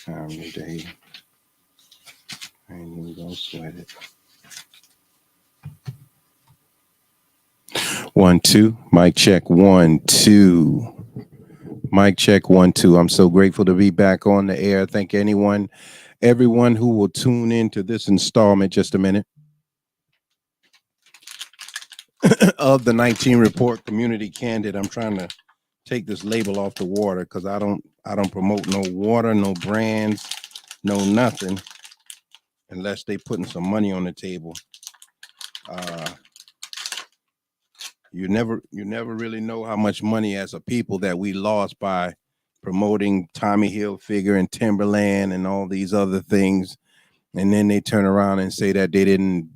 Time today. I ain't even gonna sweat it. 1 2. Mic check 1 2. Mic check 1 2. I'm so grateful to be back on the air. Thank everyone who will tune in to this installment. Just a minute. Of the 19 Report Community Candid. I'm trying to take this label off the water because I don't promote no water, no brands, no nothing, unless they putting some money on the table. You never really know how much money as a people that we lost by promoting Tommy Hilfiger and Timberland and all these other things. And then they turn around and say that they didn't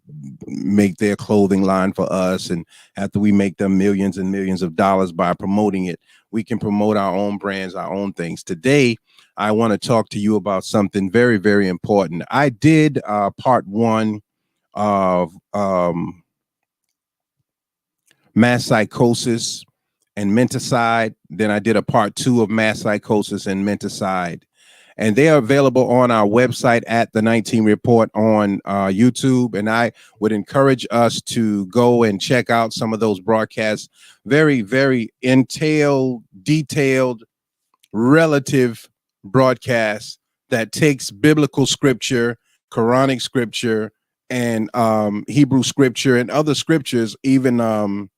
make their clothing line for us. And after we make them millions and millions of dollars by promoting it, we can promote our own brands, our own things. Today, I want to talk to you about something very, very important. I did part one of mass psychosis and menticide. Then I did a part 2 of mass psychosis and menticide. And they are available on our website at the 19 Report on YouTube. And I would encourage us to go and check out some of those broadcasts. Very, very detailed, relative broadcasts that takes biblical scripture, Quranic scripture, and Hebrew scripture and other scriptures, even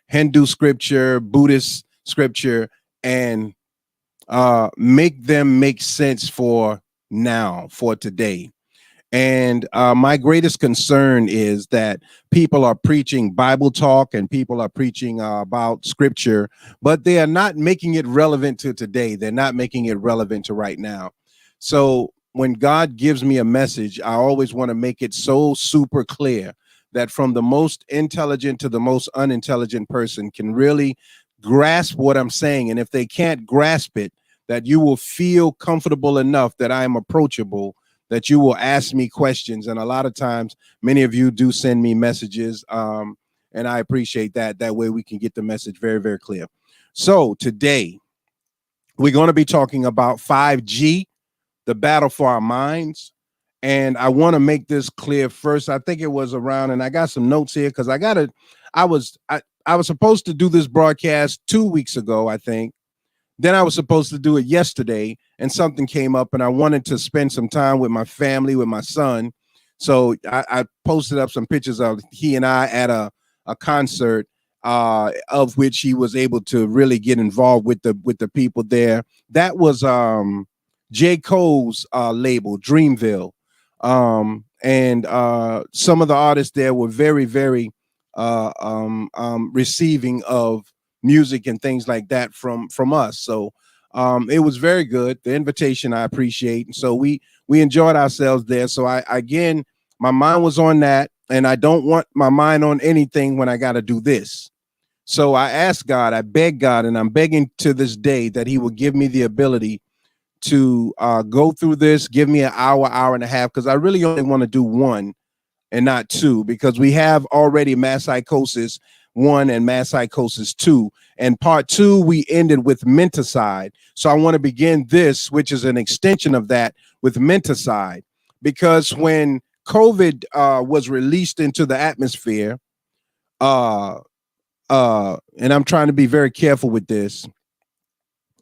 Hindu scripture, Buddhist scripture, and make them make sense for now, for today. And my greatest concern is that people are preaching Bible talk and people are preaching about scripture, but they are not making it relevant to today. They're not making it relevant to right now. So when God gives me a message, I always want to make it so super clear that from the most intelligent to the most unintelligent person can really grasp what I'm saying. And if they can't grasp it, that you will feel comfortable enough that I am approachable, that you will ask me questions. And a lot of times, many of you do send me messages, and I appreciate that. That way we can get the message very, very clear. So today, we're going to be talking about 5G, the battle for our minds. And I want to make this clear first. I think it was around, and I got some notes here because I was supposed to do this broadcast 2 weeks ago, I think. Then I was supposed to do it yesterday, and something came up, and I wanted to spend some time with my family, with my son. So I posted up some pictures of he and I at a concert, of which he was able to really get involved with the people there. That was J. Cole's label, Dreamville. And some of the artists there were very, very receiving of music and things like that from us. So it was very good. The invitation I appreciate. And so we enjoyed ourselves there. So I again, my mind was on that, and I don't want my mind on anything when I got to do this. So I asked God, I begged God, and I'm begging to this day that he will give me the ability to go through this, give me an hour and a half, because I really only want to do one and not two, because we have already mass psychosis 1 and mass psychosis 2. And part 2, we ended with menticide. So I want to begin this, which is an extension of that, with menticide, because when COVID was released into the atmosphere, and I'm trying to be very careful with this,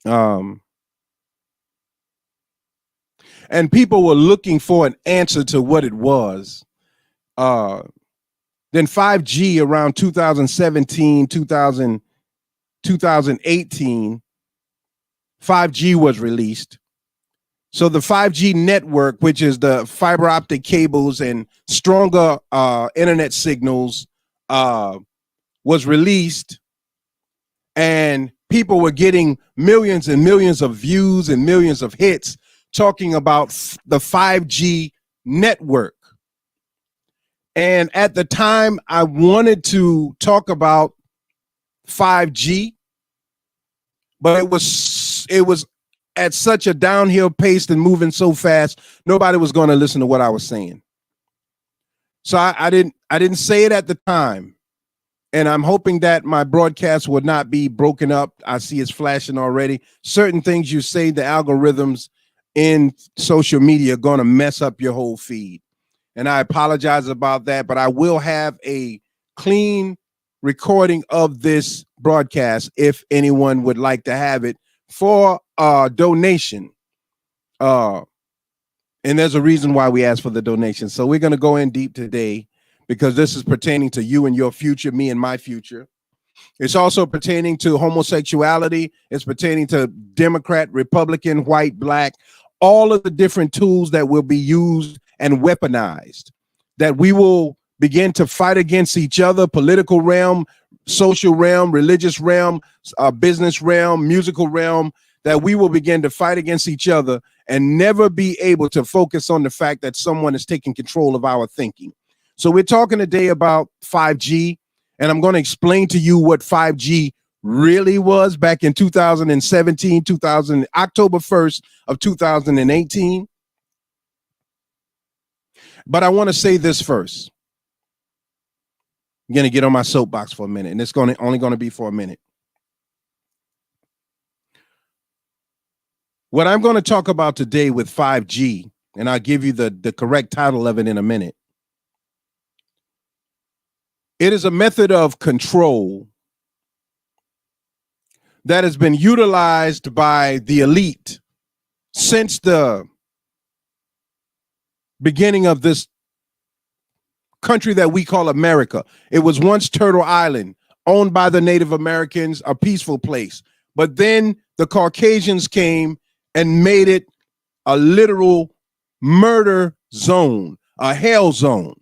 and people were looking for an answer to what it was. Then 5G around 2017, 2018, 5G was released. So the 5G network, which is the fiber optic cables and stronger internet signals, was released, and people were getting millions and millions of views and millions of hits talking about the 5G network. And at the time, I wanted to talk about 5G, but it was at such a downhill pace and moving so fast, nobody was going to listen to what I was saying. So I didn't say it at the time. And I'm hoping that my broadcast would not be broken up. I see it's flashing already. Certain things you say, the algorithms in social media going to mess up your whole feed. And I apologize about that, but I will have a clean recording of this broadcast if anyone would like to have it for a donation. And there's a reason why we ask for the donation. So we're going to go in deep today because this is pertaining to you and your future, me and my future. It's also pertaining to homosexuality. It's pertaining to Democrat, Republican, white, black, all of the different tools that will be used and weaponized, that we will begin to fight against each other, political realm, social realm, religious realm, business realm, musical realm, that we will begin to fight against each other and never be able to focus on the fact that someone is taking control of our thinking. So we're talking today about 5G, and I'm going to explain to you what 5G really was back in 2017, October 1st of 2018. But I want to say this first. I'm going to get on my soapbox for a minute, and it's only going to be for a minute. What I'm going to talk about today with 5G, and I'll give you the correct title of it in a minute. It is a method of control that has been utilized by the elite since the beginning of this country that we call America. It was once Turtle Island, owned by the Native Americans, a peaceful place. But then the Caucasians came and made it a literal murder zone, a hell zone.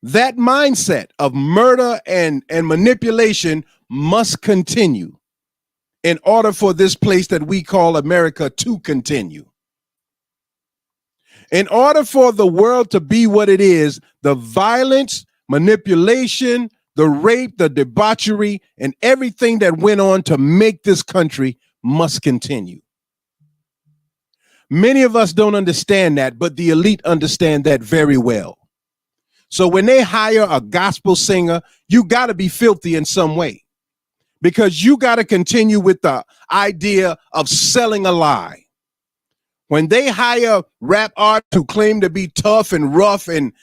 That mindset of murder and manipulation must continue in order for this place that we call America to continue. In order for the world to be what it is, the violence, manipulation, the rape, the debauchery, and everything that went on to make this country must continue. Many of us don't understand that, but the elite understand that very well. So when they hire a gospel singer, you got to be filthy in some way, because you got to continue with the idea of selling a lie. When they hire rap artists who claim to be tough and rough and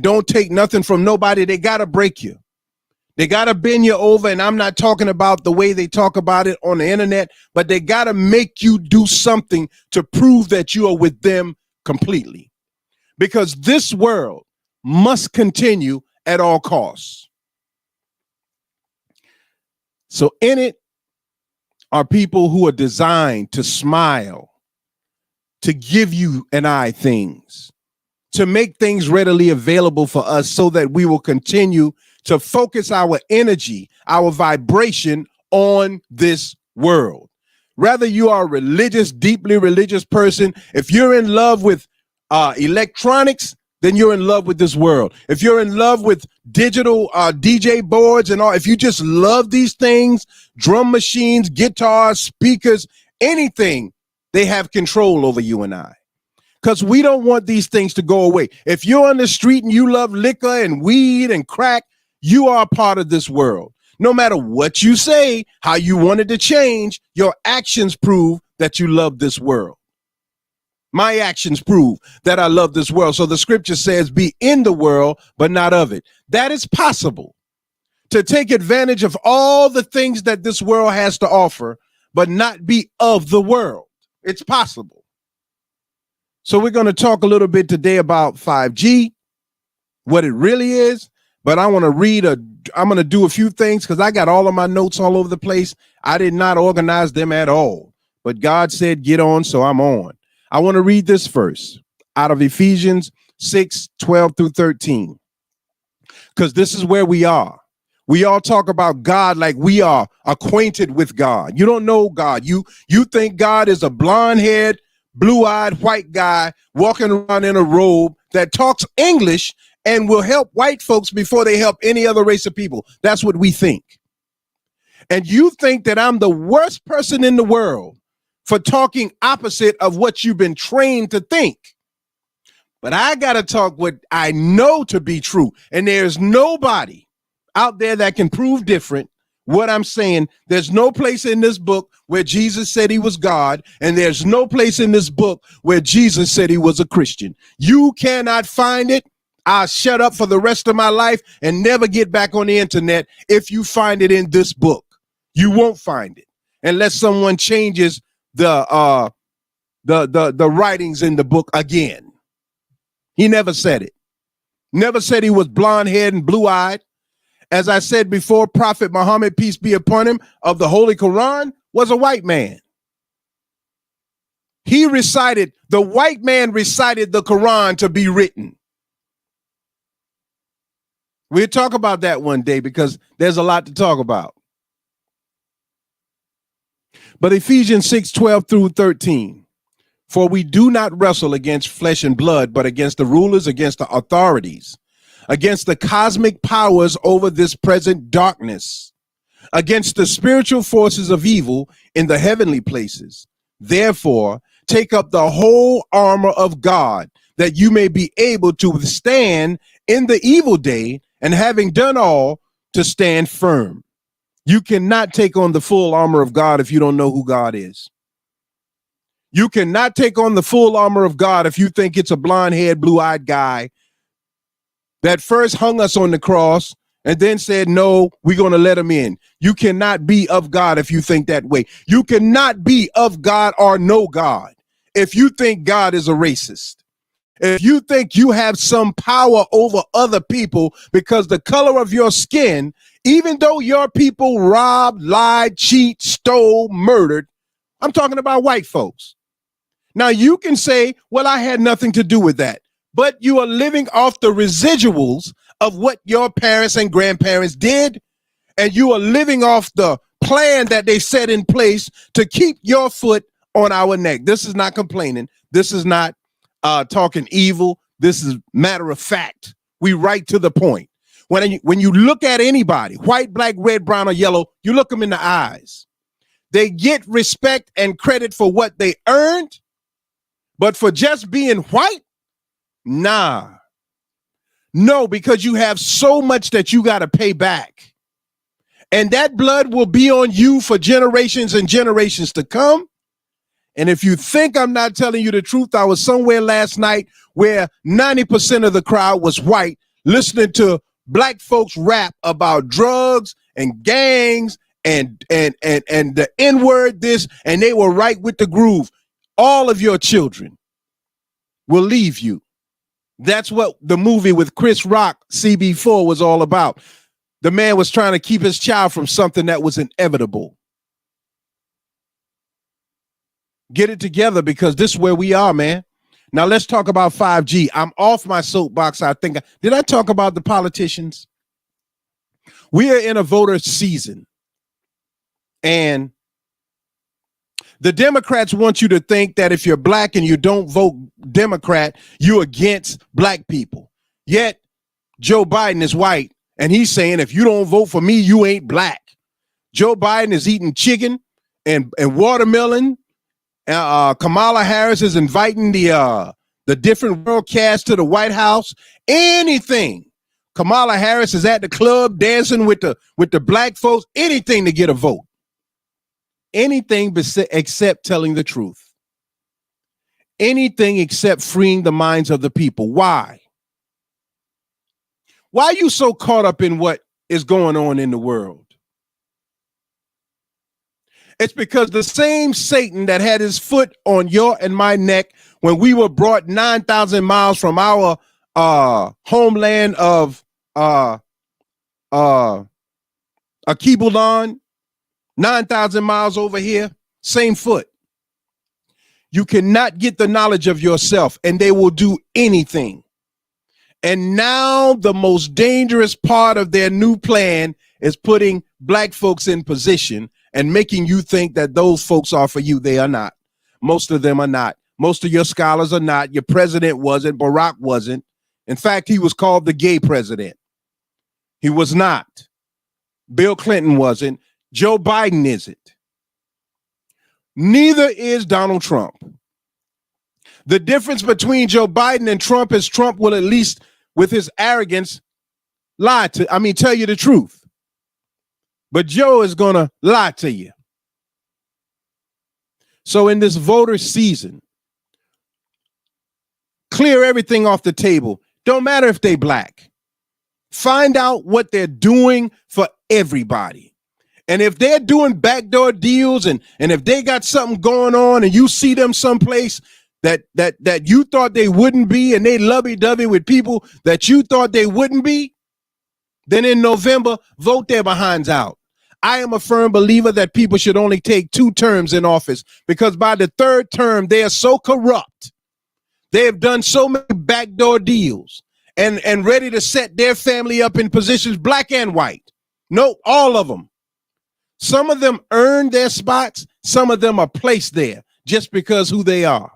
don't take nothing from nobody, they got to break you. They got to bend you over, and I'm not talking about the way they talk about it on the internet, but they got to make you do something to prove that you are with them completely. Because this world must continue at all costs. So in it are people who are designed to smile, to give you and I things, to make things readily available for us so that we will continue to focus our energy, our vibration on this world. Whether you are a religious, deeply religious person, if you're in love with electronics, then you're in love with this world. If you're in love with digital DJ boards and all, if you just love these things, drum machines, guitars, speakers, anything, they have control over you and I. Because we don't want these things to go away. If you're on the street and you love liquor and weed and crack, you are a part of this world. No matter what you say, how you wanted to change, your actions prove that you love this world. My actions prove that I love this world. So the scripture says, be in the world, but not of it. That is possible, to take advantage of all the things that this world has to offer, but not be of the world. It's possible. So we're going to talk a little bit today about 5G, what it really is. But I want to I'm going to do a few things because I got all of my notes all over the place. I did not organize them at all. But God said, get on, so I'm on. I want to read this verse out of Ephesians 6:12-13, because this is where we are. We all talk about God like we are acquainted with God. You don't know God. You think God is a blonde-haired, blue-eyed white guy walking around in a robe that talks English and will help white folks before they help any other race of people. That's what we think. And you think that I'm the worst person in the world for talking opposite of what you've been trained to think. But I got to talk what I know to be true. And there's nobody out there that can prove different what I'm saying. There's no place in this book where Jesus said he was God, and there's no place in this book where Jesus said he was a Christian. You cannot find it. I'll shut up for the rest of my life and never get back on the internet if you find it in this book. You won't find it unless someone changes the writings in the book again. He never said it. Never said he was blonde-haired and blue-eyed. As I said before, Prophet Muhammad, peace be upon him, of the Holy Quran, was a white man. The white man recited the Quran to be written. We'll talk about that one day because there's a lot to talk about. But Ephesians 6:12-13, for we do not wrestle against flesh and blood, but against the rulers, against the authorities, against the cosmic powers over this present darkness, against the spiritual forces of evil in the heavenly places. Therefore, take up the whole armor of God, that you may be able to withstand in the evil day, and having done all, to stand firm. You cannot take on the full armor of God if you don't know who God is. You cannot take on the full armor of God if you think it's a blonde-haired, blue-eyed guy that first hung us on the cross and then said, no, we're going to let him in. You cannot be of God if you think that way. You cannot be of God or know God if you think God is a racist. If you think you have some power over other people because the color of your skin, even though your people robbed, lied, cheat, stole, murdered, I'm talking about white folks. Now you can say, well, I had nothing to do with that, but you are living off the residuals of what your parents and grandparents did, and you are living off the plan that they set in place to keep your foot on our neck. This is not complaining. This is not talking evil. This is matter of fact. We right to the point. When you look at anybody, white, black, red, brown, or yellow, you look them in the eyes. They get respect and credit for what they earned, but for just being white, nah. No, because you have so much that you got to pay back. And that blood will be on you for generations and generations to come. And if you think I'm not telling you the truth, I was somewhere last night where 90% of the crowd was white, listening to black folks rap about drugs and gangs and the N-word this, and they were right with the groove. All of your children will leave you. That's what the movie with Chris Rock, CB4, was all about. The man was trying to keep his child from something that was inevitable. Get it together, because this is where we are, man. Now let's talk about 5G. I'm off my soapbox. Did I talk about the politicians? We are in a voter season, and the Democrats want you to think that if you're black and you don't vote Democrat, you're against black people. Yet Joe Biden is white, and he's saying, if you don't vote for me, you ain't black. Joe Biden is eating chicken and watermelon. Kamala Harris is inviting the different world cast to the White House. Anything. Kamala Harris is at the club dancing with the black folks. Anything to get a vote. Anything except telling the truth. Anything except freeing the minds of the people. Why? Why are you so caught up in what is going on in the world? It's because the same Satan that had his foot on your and my neck when we were brought 9,000 miles from our homeland of Akibulan, 9,000 miles over here, same foot. You cannot get the knowledge of yourself, and they will do anything. And now the most dangerous part of their new plan is putting black folks in position and making you think that those folks are for you. They are not. Most of them are not. Most of your scholars are not. Your president wasn't. Barack wasn't. In fact, he was called the gay president. He was not. Bill Clinton wasn't. Joe Biden isn't. Neither is Donald Trump. The difference between Joe Biden and Trump is Trump will, at least with his arrogance, tell you the truth. But Joe is going to lie to you. So in this voter season, clear everything off the table. Don't matter if they black. Find out what they're doing for everybody. And if they're doing backdoor deals and if they got something going on and you see them someplace that you thought they wouldn't be, and they lovey-dovey with people that you thought they wouldn't be, then in November, vote their behinds out. I am a firm believer that people should only take 2 terms in office, because by the 3rd term, they are so corrupt. They have done so many backdoor deals and ready to set their family up in positions, black and white. No, all of them. Some of them earned their spots. Some of them are placed there just because who they are.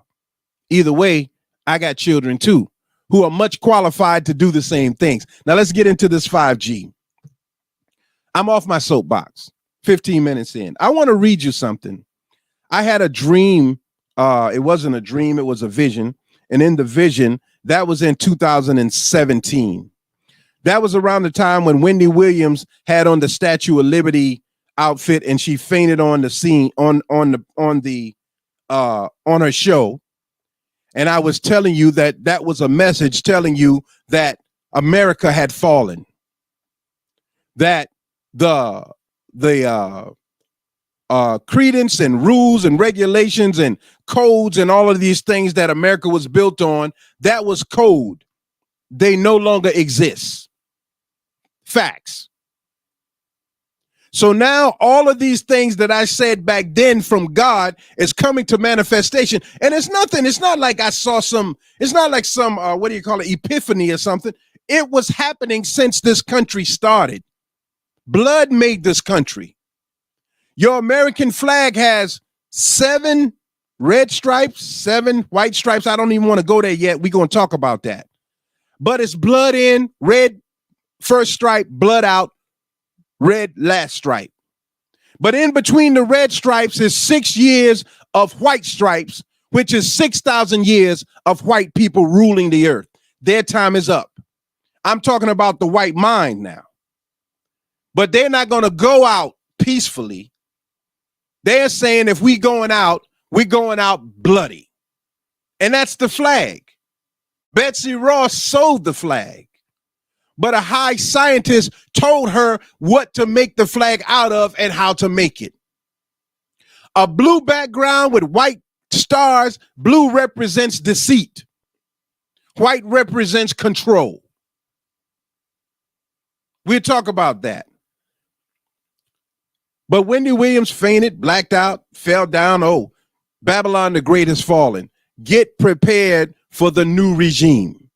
Either way, I got children too who are much qualified to do the same things. Now let's get into this 5G. I'm off my soapbox, 15 minutes in. I want to read you something. I had a dream. It wasn't a dream. It was a vision. And in the vision, that was in 2017. That was around the time when Wendy Williams had on the Statue of Liberty outfit and she fainted on the scene on her show. And I was telling you that was a message telling you that America had fallen, that the credence and rules and regulations and codes and all of these things that America was built on, that was code. They no longer exist. Facts. So now all of these things that I said back then from God is coming to manifestation. And it's nothing. It's not like I saw it's not like some, epiphany or something. It was happening since this country started. Blood made this country. Your American flag has 7 red stripes, 7 white stripes. I don't even want to go there yet. We're going to talk about that. But it's blood in, red first stripe, blood out, red last stripe. But in between the red stripes is 6 years of white stripes, which is 6,000 years of white people ruling the earth. Their time is up. I'm talking about the white mind now. But they're not going to go out peacefully. They're saying if we're going out bloody. And that's the flag. Betsy Ross sold the flag. But a high scientist told her what to make the flag out of and how to make it. A blue background with white stars. Blue represents deceit. White represents control. We'll talk about that. But Wendy Williams fainted, blacked out, fell down. Oh, Babylon the Great has fallen. Get prepared for the new regime.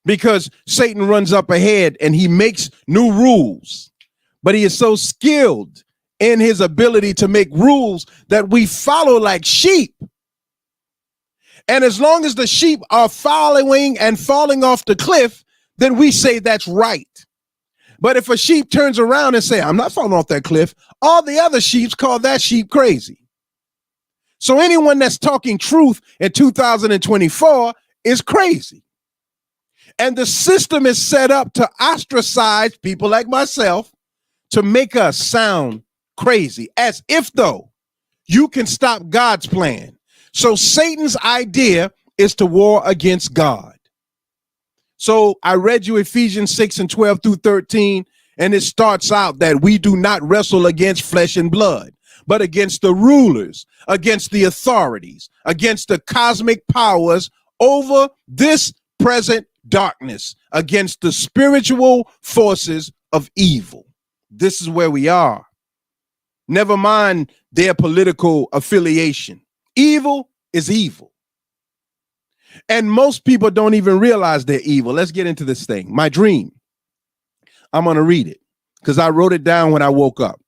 Because Satan runs up ahead and he makes new rules. But he is so skilled in his ability to make rules that we follow like sheep. And as long as the sheep are following and falling off the cliff, then we say that's right. But if a sheep turns around and say, I'm not falling off that cliff, all the other sheep call that sheep crazy. So anyone that's talking truth in 2024 is crazy. And the system is set up to ostracize people like myself to make us sound crazy, as if though you can stop God's plan. So Satan's idea is to war against God. So I read you Ephesians 6 and 12 through 13, and it starts out that we do not wrestle against flesh and blood, but against the rulers, against the authorities, against the cosmic powers over this present darkness, against the spiritual forces of evil. This is where we are. Never mind their political affiliation. Evil is evil. And most people don't even realize they're evil. Let's get into this thing. My dream. I'm going to read it because I wrote it down when I woke up.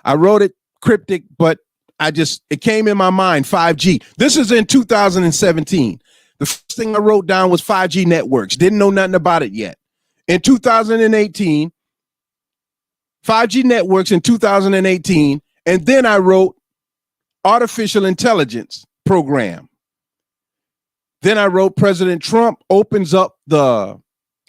I wrote it cryptic, but it came in my mind, 5G. This is in 2017. The first thing I wrote down was 5G networks. Didn't know nothing about it yet. In 2018, 5G networks in 2018. And then I wrote artificial intelligence program. Then I wrote President Trump opens up the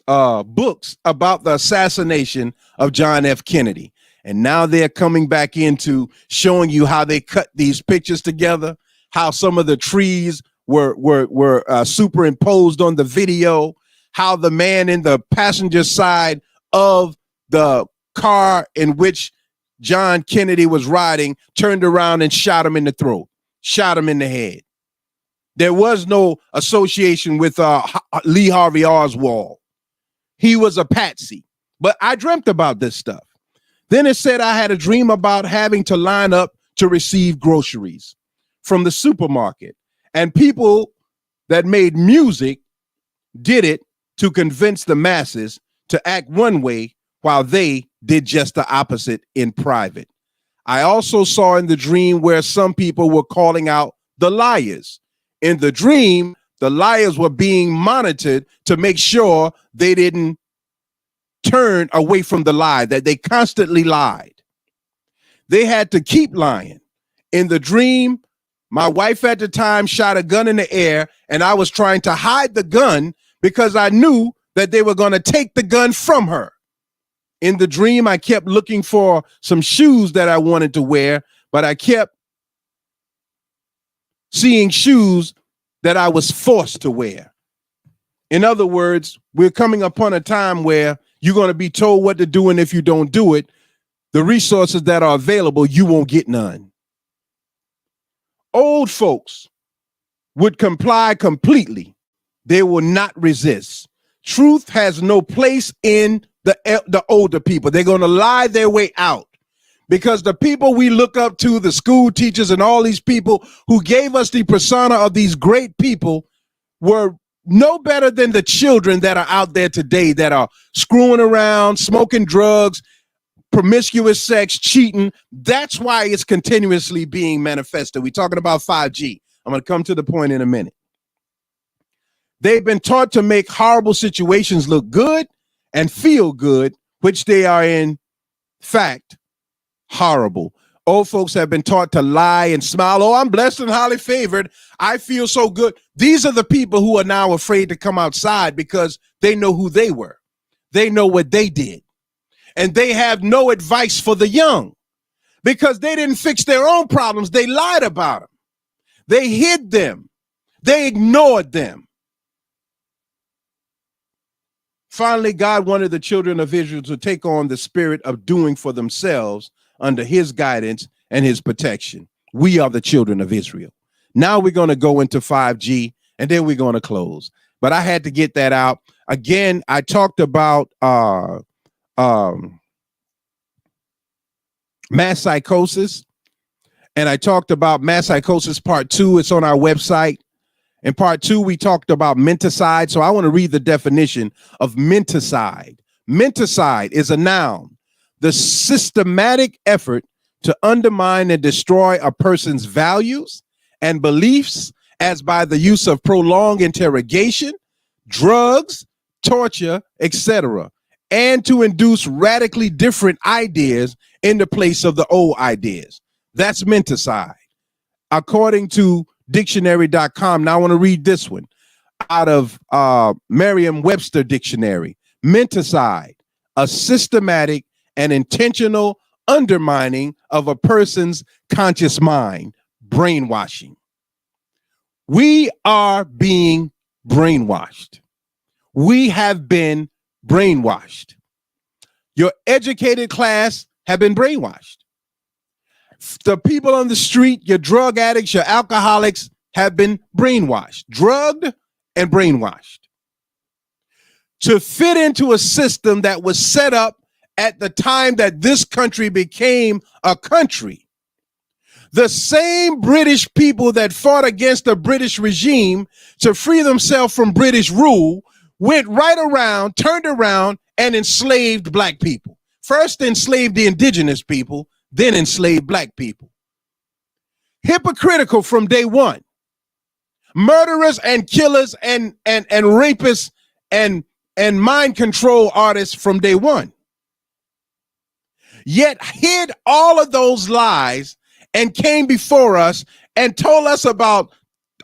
books about the assassination of John F. Kennedy. And now they're coming back into showing you how they cut these pictures together, how some of the trees were superimposed on the video, how the man in the passenger side of the car in which John Kennedy was riding turned around and shot him in the throat, shot him in the head. There was no association with Lee Harvey Oswald. He was a patsy. But I dreamt about this stuff. Then it said I had a dream about having to line up to receive groceries from the supermarket. And people that made music did it to convince the masses to act one way while they did just the opposite in private. I also saw in the dream where some people were calling out the liars. In the dream, the liars were being monitored to make sure they didn't turn away from the lie, that they constantly lied. They had to keep lying. In the dream, my wife at the time shot a gun in the air, and I was trying to hide the gun because I knew that they were going to take the gun from her. In the dream, I kept looking for some shoes that I wanted to wear, but I kept seeing shoes that I was forced to wear. In other words, we're coming upon a time where you're going to be told what to do, and if you don't do it, the resources that are available, you won't get none. Old folks would comply completely. They will not resist. Truth has no place in the older people. They're going to lie their way out. Because the people we look up to, the school teachers and all these people who gave us the persona of these great people, were no better than the children that are out there today that are screwing around, smoking drugs, promiscuous sex, cheating. That's why it's continuously being manifested. We're talking about 5G. I'm going to come to the point in a minute. They've been taught to make horrible situations look good and feel good, which they are in fact horrible. Old folks have been taught to lie and smile. Oh, I'm blessed and highly favored. I feel so good. These are the people who are now afraid to come outside because they know who they were. They know what they did. And they have no advice for the young because they didn't fix their own problems. They lied about them. They hid them. They ignored them. Finally, God wanted the children of Israel to take on the spirit of doing for themselves under his guidance and his protection. We are the children of Israel. Now we're going to go into 5G and then we're going to close. But I had to get that out. Again, I talked about mass psychosis, and I talked about mass psychosis part 2. It's on our website. In part 2, we talked about menticide. So I want to read the definition of menticide. Menticide is a noun, the systematic effort to undermine and destroy a person's values and beliefs as by the use of prolonged interrogation, drugs, torture, etc., and to induce radically different ideas in the place of the old ideas. That's menticide. According to dictionary.com, now I want to read this one out of Merriam-Webster dictionary. Menticide, a systematic and intentional undermining of a person's conscious mind, brainwashing. We are being brainwashed. We have been brainwashed. Your educated class have been brainwashed. The people on the street, your drug addicts, your alcoholics have been brainwashed, drugged and brainwashed to fit into a system that was set up at the time that this country became a country. The same British people that fought against the British regime to free themselves from British rule went right around, turned around, and enslaved black people. First enslaved the indigenous people, then enslaved black people. Hypocritical from day one. Murderers and killers and rapists and mind control artists from day one. Yet hid all of those lies and came before us and told us about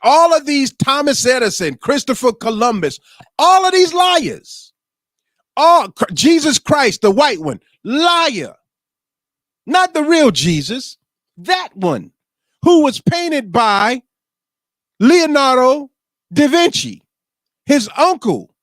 all of these Thomas Edison, Christopher Columbus, all of these liars Oh, Jesus Christ, the white one, liar. Not the real Jesus, that one, who was painted by Leonardo da Vinci, his uncle.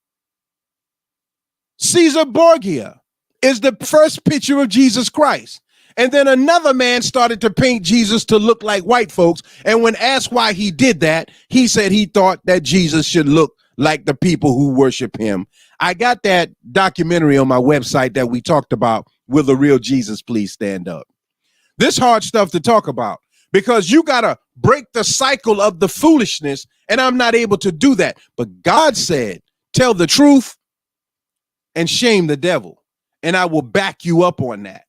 Caesar Borgia is the first picture of Jesus Christ. And then another man started to paint Jesus to look like white folks. And when asked why he did that, he said he thought that Jesus should look like the people who worship him. I got that documentary on my website that we talked about. Will the real Jesus please stand up? This hard stuff to talk about because you got to break the cycle of the foolishness. And I'm not able to do that. But God said, tell the truth and shame the devil. And I will back you up on that.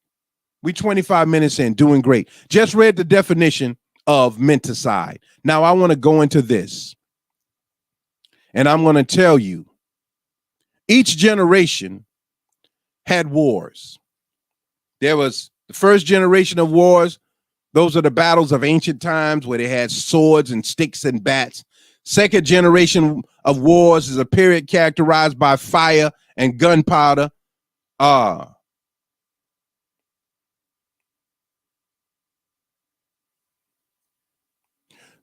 We 25 minutes in, doing great. Just read the definition of menticide. Now I want to go into this. And I'm going to tell you, each generation had wars. There was the first generation of wars. Those are the battles of ancient times where they had swords and sticks and bats. Second generation of wars is a period characterized by fire and gunpowder.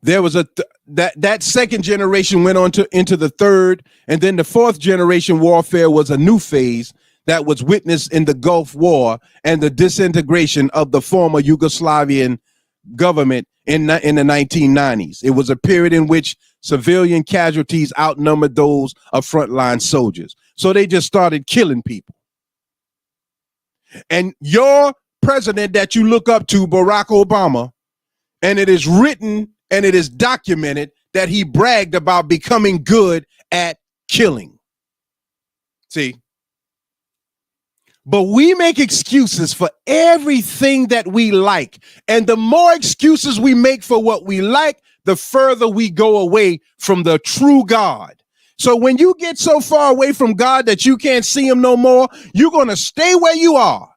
There was that second generation went on into the third, and then the fourth generation warfare was a new phase that was witnessed in the Gulf War and the disintegration of the former Yugoslavian government in the 1990s. It was a period in which civilian casualties outnumbered those of frontline soldiers. So they just started killing people. And your president that you look up to, Barack Obama, and it is written and it is documented that he bragged about becoming good at killing. See? But we make excuses for everything that we like. And the more excuses we make for what we like, the further we go away from the true God. So when you get so far away from God that you can't see him no more, you're going to stay where you are.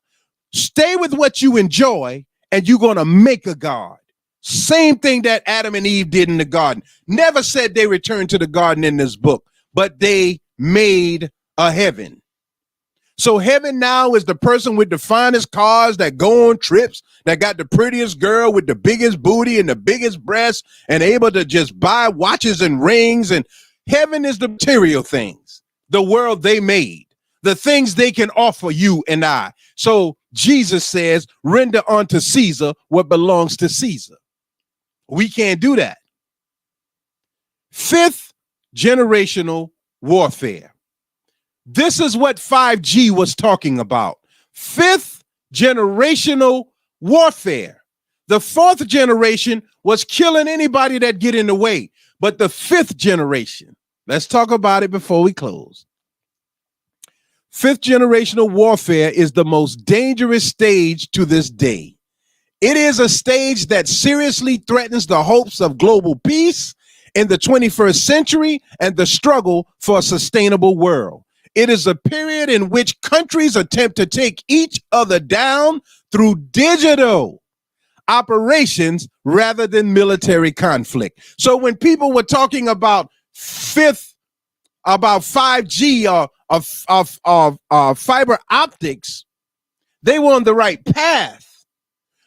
Stay with what you enjoy, and you're going to make a God. Same thing that Adam and Eve did in the garden. Never said they returned to the garden in this book, but they made a heaven. So heaven now is the person with the finest cars that go on trips, that got the prettiest girl with the biggest booty and the biggest breasts and able to just buy watches and rings. And heaven is the material things, the world they made, the things they can offer you and I. So Jesus says, render unto Caesar what belongs to Caesar. We can't do that. Fifth generational warfare. This is what 5G was talking about. Fifth generational warfare. The fourth generation was killing anybody that get in the way. But the fifth generation, let's talk about it before we close. Fifth generational warfare is the most dangerous stage to this day. It is a stage that seriously threatens the hopes of global peace in the 21st century and the struggle for a sustainable world. It is a period in which countries attempt to take each other down through digital operations rather than military conflict. So when people were talking about 5G or fiber optics, they were on the right path.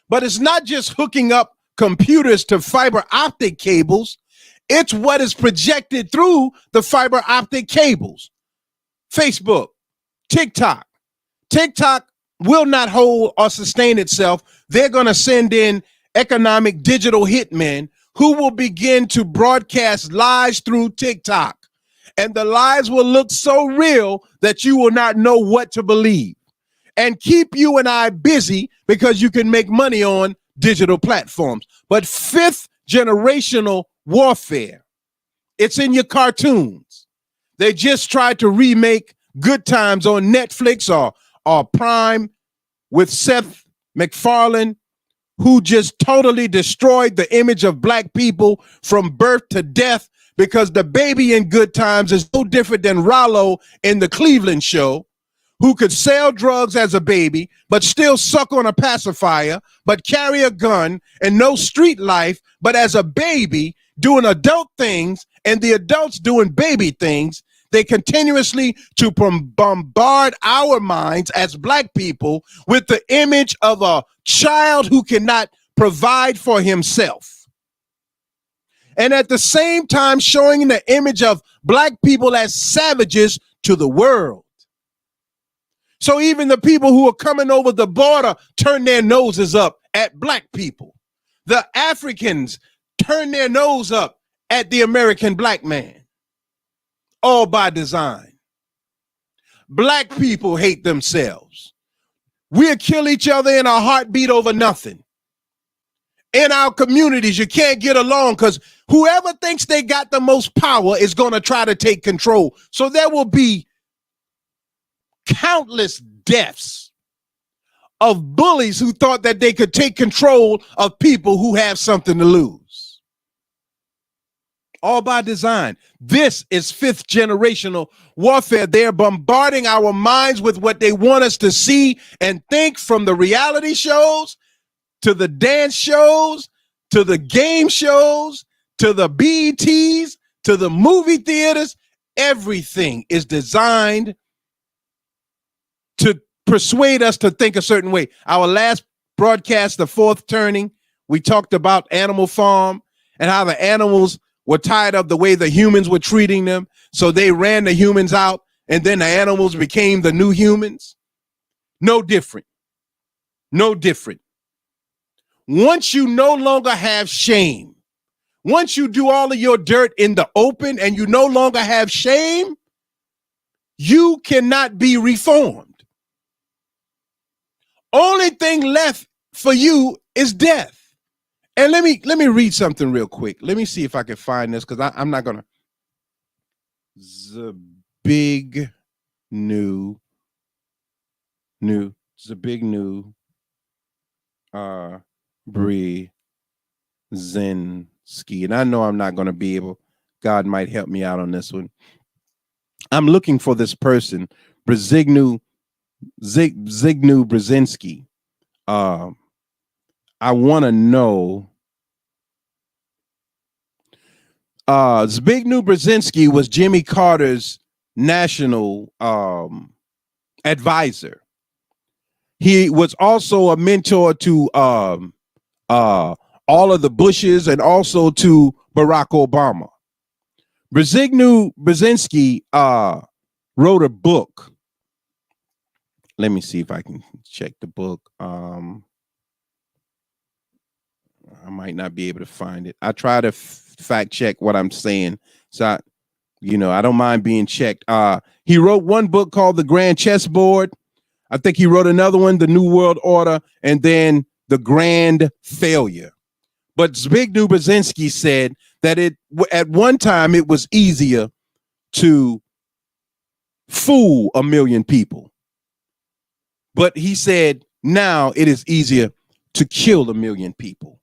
But it's not just hooking up computers to fiber optic cables. It's what is projected through the fiber optic cables. Facebook, TikTok. TikTok will not hold or sustain itself. They're going to send in economic digital hitmen who will begin to broadcast lies through TikTok. And the lies will look so real that you will not know what to believe. And keep you and I busy because you can make money on digital platforms. But fifth generational warfare, it's in your cartoons. They just tried to remake Good Times on Netflix or Prime with Seth MacFarlane, who just totally destroyed the image of black people from birth to death, because the baby in Good Times is no different than Rollo in the Cleveland Show, who could sell drugs as a baby, but still suck on a pacifier, but carry a gun and no street life, but as a baby doing adult things and the adults doing baby things. They continuously to bombard our minds as black people with the image of a child who cannot provide for himself. And at the same time showing the image of black people as savages to the world. So even the people who are coming over the border turn their noses up at black people. The Africans turn their nose up at the American black man. All by design. Black people hate themselves. We'll kill each other in a heartbeat over nothing. In our communities, you can't get along because whoever thinks they got the most power is going to try to take control. So there will be countless deaths of bullies who thought that they could take control of people who have something to lose. All by design. This is fifth generational warfare. They're bombarding our minds with what they want us to see and think, from the reality shows to the dance shows to the game shows to the BETs to the movie theaters. Everything is designed to persuade us to think a certain way. Our last broadcast, The Fourth Turning, we talked about Animal Farm and how the animals were tired of the way the humans were treating them. So they ran the humans out, and then the animals became the new humans. No different. No different. Once you no longer have shame, once you do all of your dirt in the open and you no longer have shame, you cannot be reformed. Only thing left for you is death. And let me read something real quick. Let me see if I can find this, because I'm not gonna. Zabigniew Brzezinski, and I know I'm not gonna be able. God might help me out on this one. I'm looking for this person, Zbigniew Brzezinski. I want to know. Zbigniew Brzezinski was Jimmy Carter's national advisor. He was also a mentor to all of the Bushes and also to Barack Obama. Zbigniew Brzezinski wrote a book. Let me see if I can check the book. I might not be able to find it. I try to fact check what I'm saying. So, I don't mind being checked. He wrote one book called The Grand Chessboard. I think he wrote another one, The New World Order, and then The Grand Failure. But Zbigniew Brzezinski said that at one time it was easier to fool 1 million people. But he said now it is easier to kill 1 million people.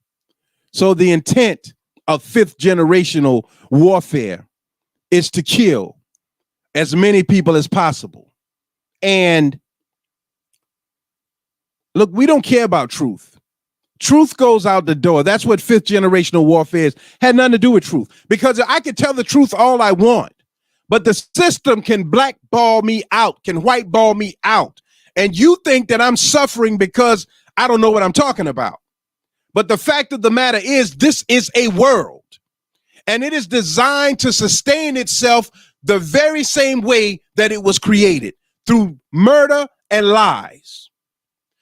So the intent of fifth generational warfare is to kill as many people as possible. And look, we don't care about truth. Truth goes out the door. That's what fifth generational warfare is. Had nothing to do with truth, because I can tell the truth all I want, but the system can blackball me out, can whiteball me out. And you think that I'm suffering because I don't know what I'm talking about. But the fact of the matter is, this is a world, and it is designed to sustain itself the very same way that it was created, through murder and lies.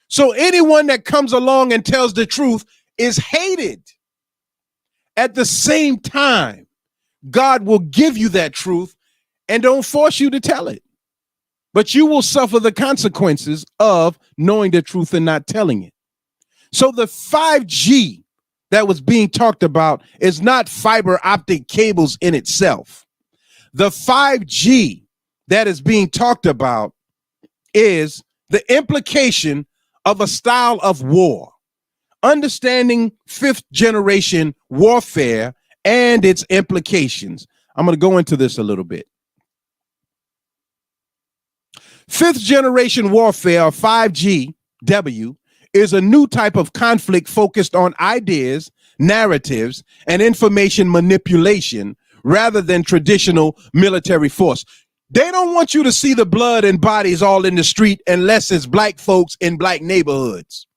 So anyone that comes along and tells the truth is hated. At the same time, God will give you that truth and don't force you to tell it. But you will suffer the consequences of knowing the truth and not telling it. So the 5G that was being talked about is not fiber optic cables in itself. The 5G that is being talked about is the implication of a style of war. Understanding fifth generation warfare and its implications. I'm going to go into this a little bit. Fifth generation warfare, or 5GW, is a new type of conflict focused on ideas, narratives, and information manipulation rather than traditional military force. They don't want you to see the blood and bodies all in the street unless it's black folks in black neighborhoods.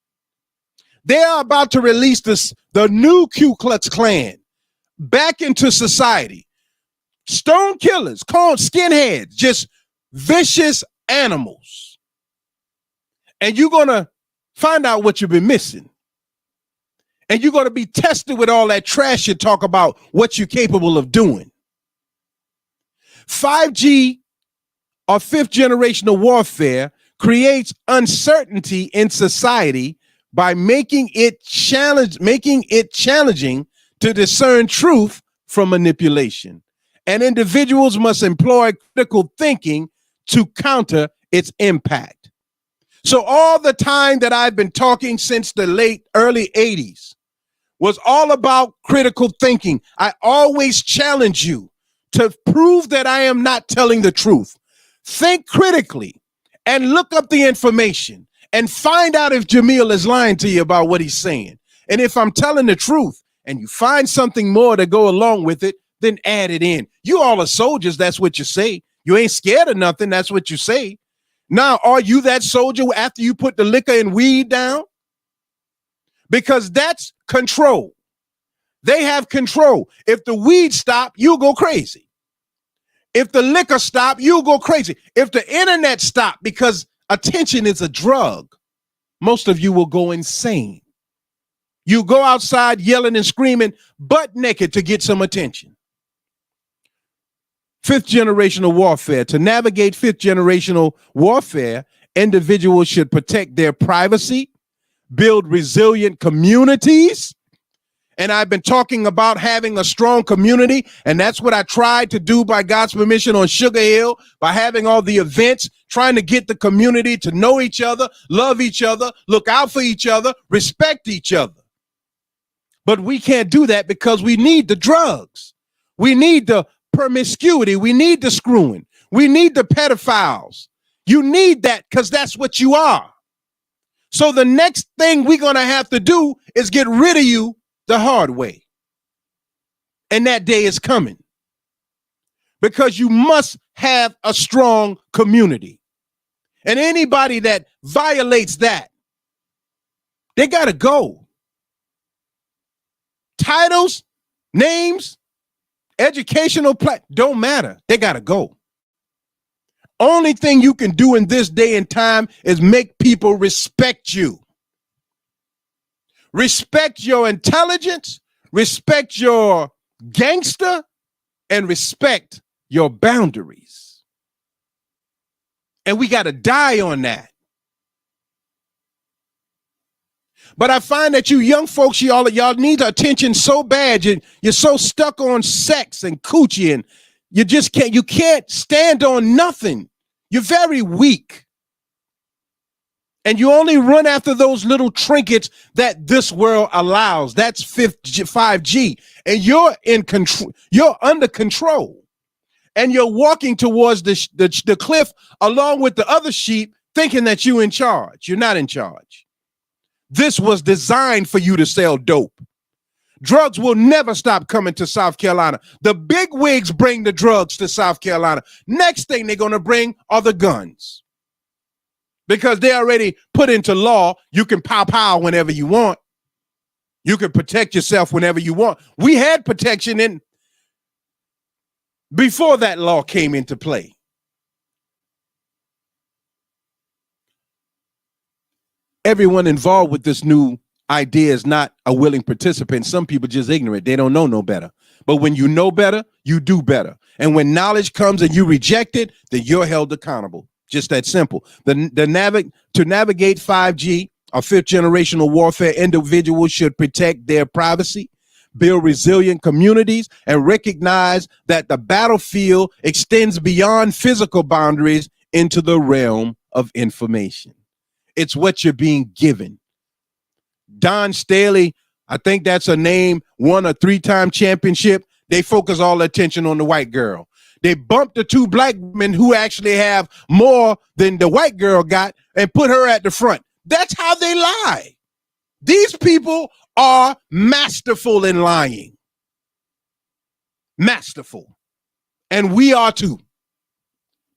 They are about to release the new Ku Klux Klan back into society. Stone killers, called skinheads, just vicious animals. And you're going to find out what you've been missing. And you're going to be tested with all that trash you talk about what you're capable of doing. 5G or fifth generational warfare creates uncertainty in society by making it challenging to discern truth from manipulation. And individuals must employ critical thinking to counter its impact. So all the time that I've been talking since the early 80s was all about critical thinking. I always challenge you to prove that I am not telling the truth. Think critically and look up the information and find out if Jamil is lying to you about what he's saying. And if I'm telling the truth and you find something more to go along with it, then add it in. You all are soldiers, that's what you say. You ain't scared of nothing, that's what you say. Now, are you that soldier after you put the liquor and weed down? Because that's control. They have control. If the weed stop, you'll go crazy. If the liquor stop, you'll go crazy. If the internet stop, because attention is a drug, most of you will go insane. You go outside yelling and screaming butt naked to get some attention. Fifth generational warfare. To navigate fifth generational warfare, individuals should protect their privacy, build resilient communities. And I've been talking about having a strong community, and that's what I tried to do by God's permission on Sugar Hill, by having all the events, trying to get the community to know each other, love each other, look out for each other, respect each other. But we can't do that because we need the drugs. We need the promiscuity. We need the screwing. We need the pedophiles. You need that because that's what you are. So the next thing we're going to have to do is get rid of you the hard way. And that day is coming because you must have a strong community. And anybody that violates that, they got to go. Titles, names, educational don't matter. They got to go. Only thing you can do in this day and time is make people respect you. Respect your intelligence, respect your gangster, and respect your boundaries. And we got to die on that. But I find that you young folks, y'all need attention so bad. You're so stuck on sex and coochie, and you can't stand on nothing. You're very weak. And you only run after those little trinkets that this world allows. That's 5G. And you're in control. You're under control. And you're walking towards the cliff along with the other sheep, thinking that you're in charge. You're not in charge. This was designed for you to sell dope. Drugs will never stop coming to South Carolina. The big wigs bring the drugs to South Carolina. Next thing they're going to bring are the guns. Because they already put into law, you can pow whenever you want. You can protect yourself whenever you want. We had protection before that law came into play. Everyone involved with this new idea is not a willing participant. Some people just ignorant. They don't know no better. But when you know better, you do better. And when knowledge comes and you reject it, then you're held accountable. Just that simple. To navigate 5G or fifth generational warfare, individuals should protect their privacy, build resilient communities, and recognize that the battlefield extends beyond physical boundaries into the realm of information. It's what you're being given. Don Staley, I think that's a name, won a 3-time championship. They focus all attention on the white girl. They bumped the 2 black women who actually have more than the white girl got and put her at the front. That's how they lie. These people are masterful in lying. Masterful. And we are too.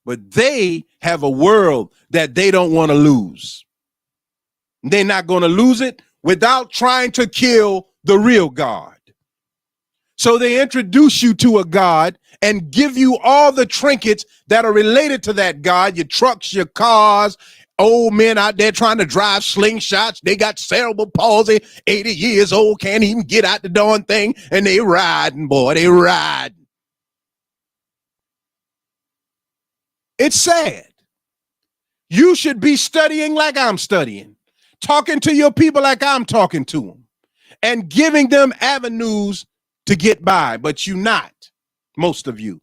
but they have a world that they don't want to lose. They're not going to lose it without trying to kill the real God. So they introduce you to a God and give you all the trinkets that are related to that God, your trucks, your cars, old men out there trying to drive slingshots. They got cerebral palsy, 80 years old, can't even get out the darn thing, and they riding, boy, they riding. It's sad. You should be studying like I'm studying, talking to your people like I'm talking to them, and giving them avenues to get by, but you not, most of you.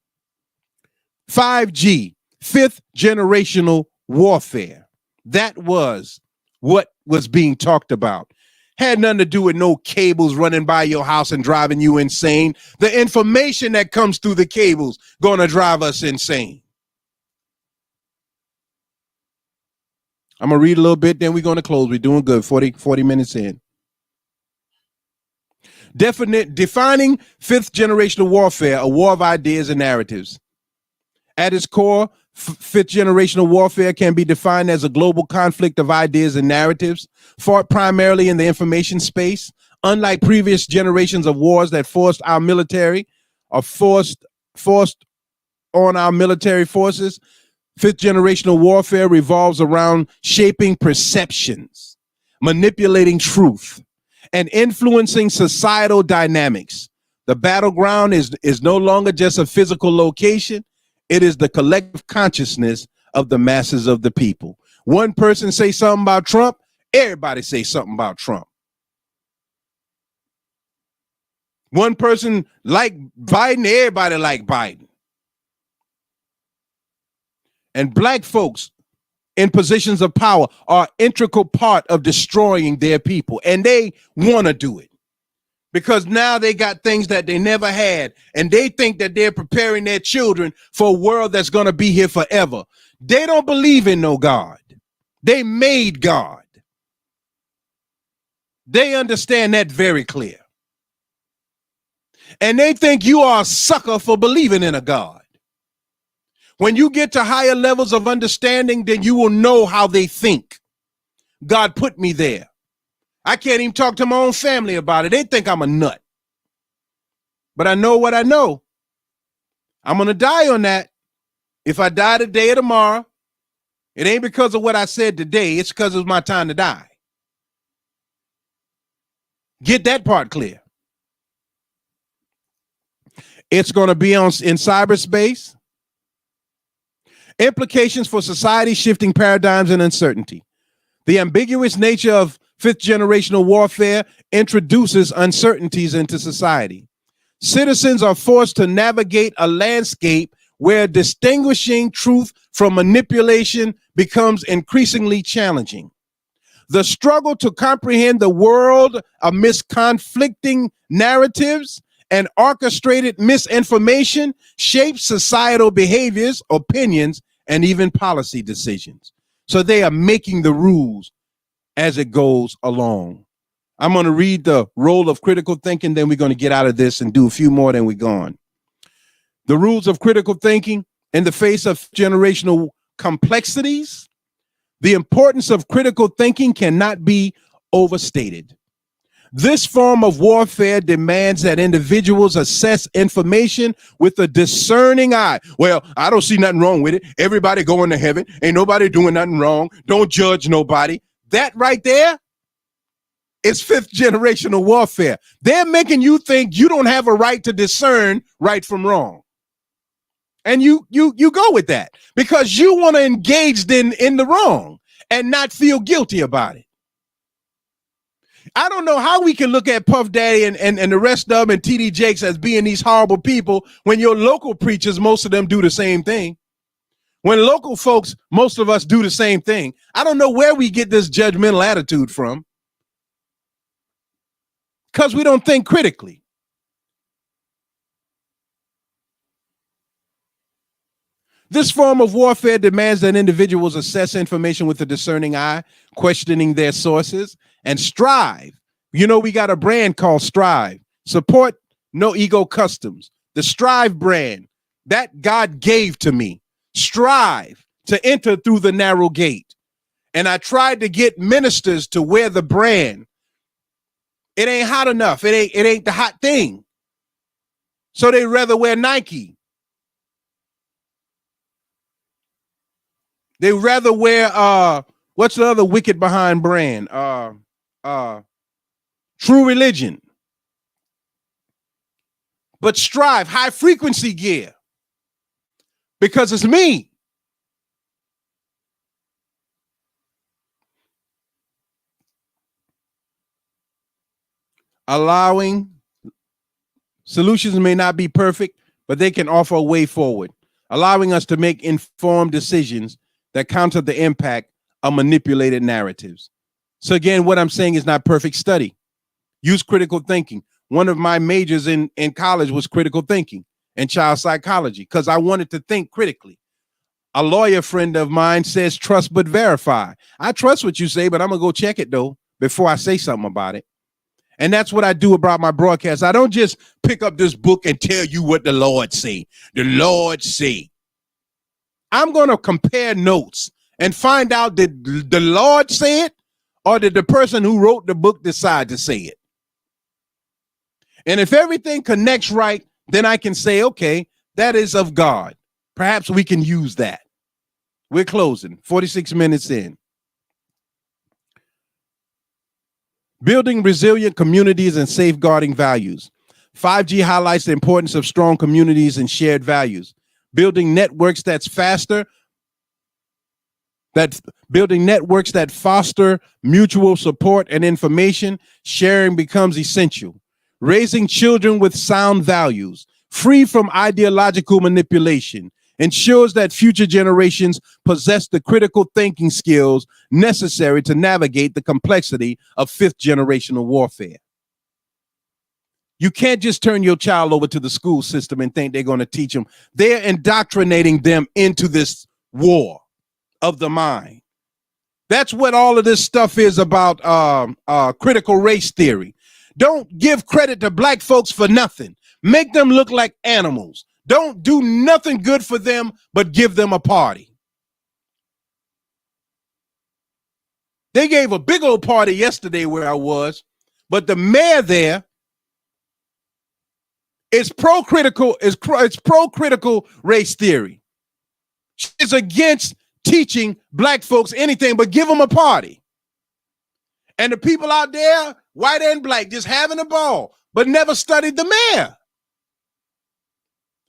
5G, fifth generational warfare. That was what was being talked about. Had nothing to do with no cables running by your house and driving you insane. The information that comes through the cables going to drive us insane. I'm going to read a little bit, then we're going to close. We're doing good, 40 minutes in. Defining fifth generational warfare, a war of ideas and narratives. At its core, fifth generational warfare can be defined as a global conflict of ideas and narratives fought primarily in the information space. Unlike previous generations of wars that forced our military or forced on our military forces, fifth generational warfare revolves around shaping perceptions, manipulating truth, and influencing societal dynamics. The battleground is no longer just a physical location. It is the collective consciousness of the masses of the people. One person say something about Trump, everybody say something about Trump. One person like Biden, everybody like Biden. And black folks in positions of power are an integral part of destroying their people. And they want to do it because now they got things that they never had. And they think that they're preparing their children for a world that's going to be here forever. They don't believe in no God. They made God. They understand that very clear. And they think you are a sucker for believing in a God. When you get to higher levels of understanding, then you will know how they think. God put me there. I can't even talk to my own family about it. They think I'm a nut. But I know what I know. I'm going to die on that. If I die today or tomorrow, it ain't because of what I said today. It's because it was my time to die. Get that part clear. It's going to be in cyberspace. Implications for society, shifting paradigms, and uncertainty. The ambiguous nature of fifth generational warfare introduces uncertainties into society. Citizens are forced to navigate a landscape where distinguishing truth from manipulation becomes increasingly challenging. The struggle to comprehend the world amidst conflicting narratives and orchestrated misinformation shapes societal behaviors, opinions, and even policy decisions. So they are making the rules as it goes along. I'm going to read the role of critical thinking, then we're going to get out of this and do a few more, then we're gone. The rules of critical thinking in the face of generational complexities. The importance of critical thinking cannot be overstated. This form of warfare demands that individuals assess information with a discerning eye. Well, I don't see nothing wrong with it. Everybody going to heaven. Ain't nobody doing nothing wrong. Don't judge nobody. That right there is fifth generational warfare. They're making you think you don't have a right to discern right from wrong. And you go with that because you want to engage in the wrong and not feel guilty about it. I don't know how we can look at Puff Daddy and the rest of them and TD Jakes as being these horrible people when your local preachers, most of them do the same thing. When local folks, most of us do the same thing. I don't know where we get this judgmental attitude from because we don't think critically. This form of warfare demands that individuals assess information with a discerning eye, questioning their sources, and strive. You know, we got a brand called Strive. Support No Ego Customs. The Strive brand that God gave to me. strive to enter through the narrow gate. And I tried to get ministers to wear the brand. It ain't hot enough. It ain't the hot thing. So they rather wear Nike. They rather wear what's the other wicked behind brand? True Religion. But strive, high frequency gear. Because it's me. Allowing solutions may not be perfect, but they can offer a way forward, allowing us to make informed decisions that counter the impact of manipulated narratives. So again, what I'm saying is not perfect study. Use critical thinking. One of my majors in college was critical thinking and child psychology because I wanted to think critically. A lawyer friend of mine says, trust but verify. I trust what you say, but I'm going to go check it, though, before I say something about it. And that's what I do about my broadcast. I don't just pick up this book and tell you what the Lord say. The Lord say. I'm going to compare notes and find out, did the Lord say it or did the person who wrote the book decide to say it? And if everything connects right, then I can say, okay, that is of God. Perhaps we can use that. We're closing, 46 minutes in. Building resilient communities and safeguarding values. 5G highlights the importance of strong communities and shared values. Building networks that foster mutual support and information sharing becomes essential. Raising children with sound values, free from ideological manipulation, ensures that future generations possess the critical thinking skills necessary to navigate the complexity of fifth generational warfare. You can't just turn your child over to the school system and think they're going to teach them. They're indoctrinating them into this war of the mind. That's what all of this stuff is about, critical race theory. Don't give credit to black folks for nothing. Make them look like animals. Don't do nothing good for them, but give them a party. They gave a big old party yesterday where I was, but the mayor there is pro-critical race theory. She's against teaching black folks anything but give them a party. And the people out there, white and black, just having a ball, but never studied the mayor.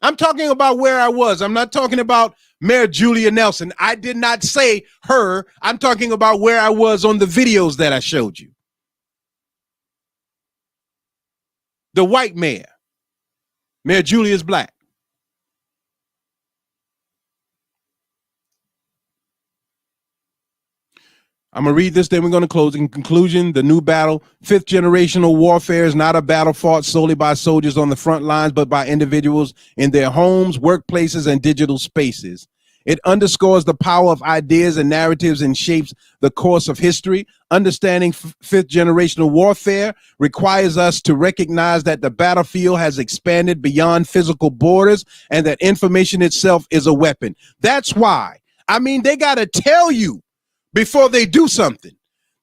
I'm talking about where I was. I'm not talking about Mayor Julia Nelson. I did not say her. I'm talking about where I was on the videos that I showed you. The white mayor. Mayor Julia is black. I'm going to read this, then we're going to close. In conclusion, the new battle, fifth generational warfare is not a battle fought solely by soldiers on the front lines, but by individuals in their homes, workplaces, and digital spaces. It underscores the power of ideas and narratives and shapes the course of history. Understanding fifth generational warfare requires us to recognize that the battlefield has expanded beyond physical borders and that information itself is a weapon. That's why, they got to tell you before they do something.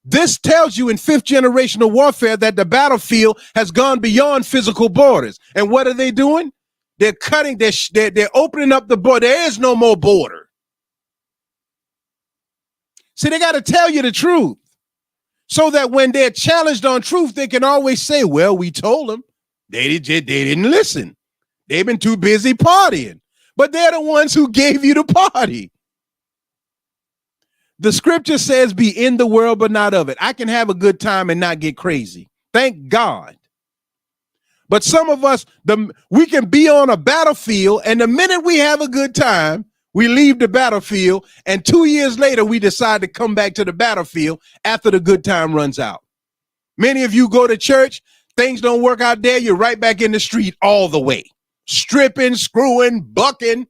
This tells you in fifth generational warfare that the battlefield has gone beyond physical borders. And what are they doing? They're cutting, they're opening up the border. There is no more border. See, they got to tell you the truth so that when they're challenged on truth, they can always say, well, we told them. They didn't listen. They've been too busy partying. But they're the ones who gave you the party. The scripture says, be in the world, but not of it. I can have a good time and not get crazy. Thank God. But some of us, we can be on a battlefield, and the minute we have a good time, we leave the battlefield, and 2 years later, we decide to come back to the battlefield after the good time runs out. Many of you go to church, things don't work out there, you're right back in the street all the way. Stripping, screwing, bucking,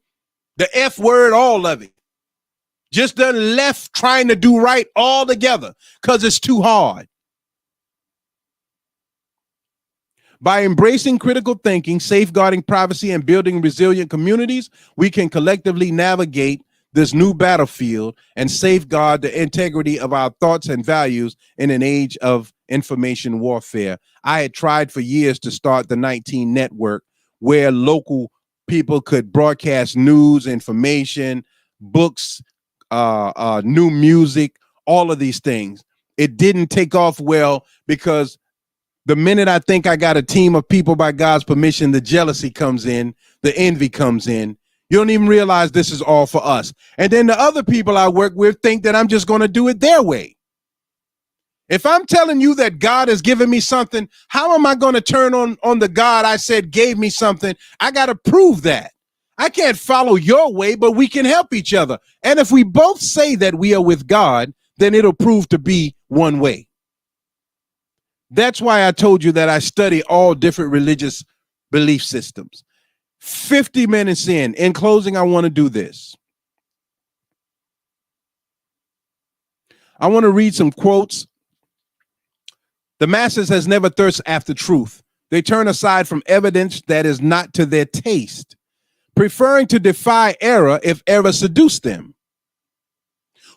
the F word, all of it. Just done left trying to do right all together because it's too hard. By embracing critical thinking, safeguarding privacy, and building resilient communities, we can collectively navigate this new battlefield and safeguard the integrity of our thoughts and values in an age of information warfare. I had tried for years to start the 19 Network, where local people could broadcast news, information, books, new music, all of these things. It didn't take off well because the minute I think I got a team of people by God's permission, the jealousy comes in, the envy comes in. You don't even realize this is all for us. And then the other people I work with think that I'm just going to do it their way. If I'm telling you that God has given me something, how am I going to turn on the God I said gave me something? I got to prove that. I can't follow your way, but we can help each other. And if we both say that we are with God, then it'll prove to be one way. That's why I told you that I study all different religious belief systems. 50 minutes in closing, I want to do this. I want to read some quotes. The masses has never thirst after truth. They turn aside from evidence that is not to their taste, preferring to defy error if error seduce them.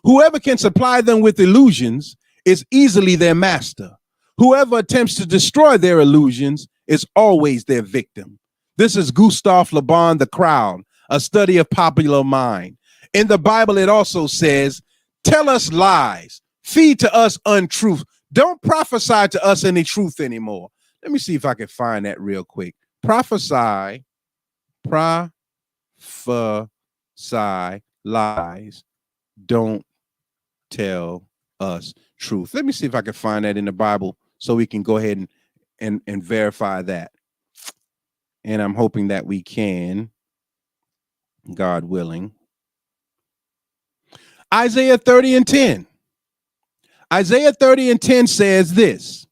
Whoever can supply them with illusions is easily their master. Whoever attempts to destroy their illusions is always their victim. This is Gustave Le Bon, The Crowd, a study of popular mind. In the Bible, it also says, tell us lies, feed to us untruth. Don't prophesy to us any truth anymore. Let me see if I can find that real quick. Prophesy, lies. Don't tell us truth. Let me see if I can find that in the Bible so we can go ahead and verify that. And I'm hoping that we can, God willing. Isaiah 30:10. Isaiah 30:10 says this.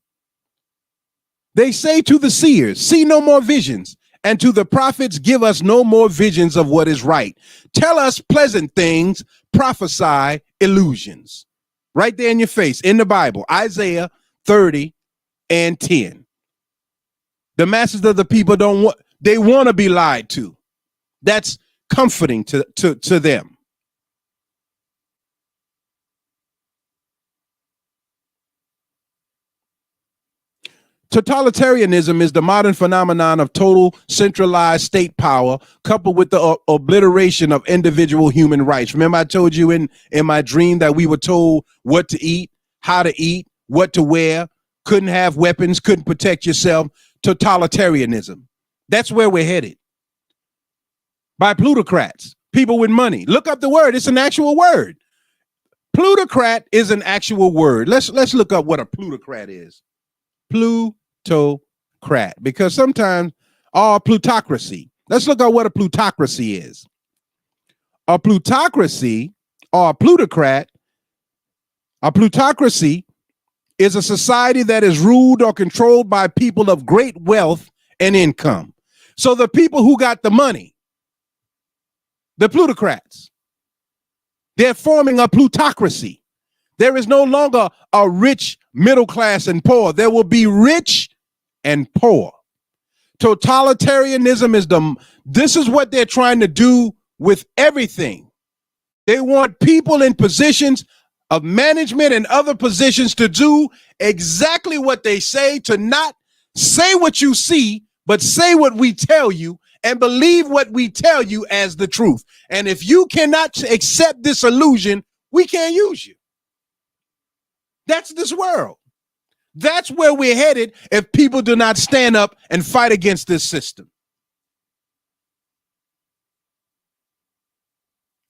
They say to the seers, see no more visions, and to the prophets, give us no more visions of what is right. Tell us pleasant things, prophesy illusions. Right there in your face, in the Bible, Isaiah 30:10. The masses of the people they want to be lied to. That's comforting to them. Totalitarianism is the modern phenomenon of total centralized state power coupled with the obliteration of individual human rights. Remember, I told you in my dream that we were told what to eat, how to eat, what to wear, couldn't have weapons, couldn't protect yourself. Totalitarianism. That's where we're headed. By plutocrats, people with money. Look up the word. It's an actual word. Plutocrat is an actual word. Let's look up what a plutocrat is. Plutocrat, because sometimes plutocracy. Let's look at what a plutocracy is. A plutocracy or a plutocrat, a plutocracy is a society that is ruled or controlled by people of great wealth and income. So the people who got the money, the plutocrats, they're forming a plutocracy. There is no longer a rich, middle class, and poor. There will be rich and poor. Totalitarianism this is what they're trying to do with everything. They want people in positions of management and other positions to do exactly what they say, to not say what you see, but say what we tell you and believe what we tell you as the truth. And if you cannot accept this illusion, we can't use you. That's this world. That's where we're headed if people do not stand up and fight against this system.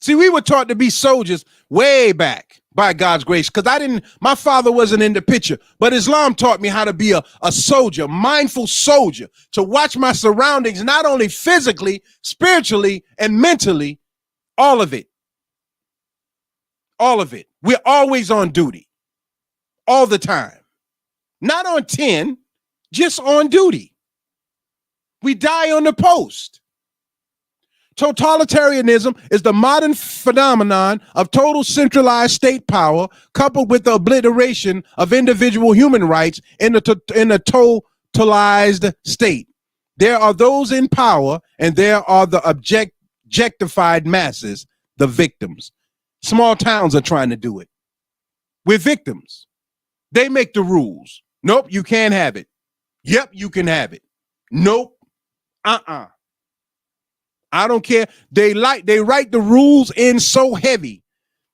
See, we were taught to be soldiers way back by God's grace, because my father wasn't in the picture, but Islam taught me how to be a soldier, mindful soldier, to watch my surroundings, not only physically, spiritually, and mentally, all of it. All of it. We're always on duty, all the time. Not on 10, just on duty. We die on the post. Totalitarianism is the modern phenomenon of total centralized state power coupled with the obliteration of individual human rights in a totalized state. There are those in power and there are the objectified masses. the victims. Small towns are trying to do it. We're victims. They make the rules. Nope, you can't have it. Yep, you can have it. Nope. I don't care. They write the rules in so heavy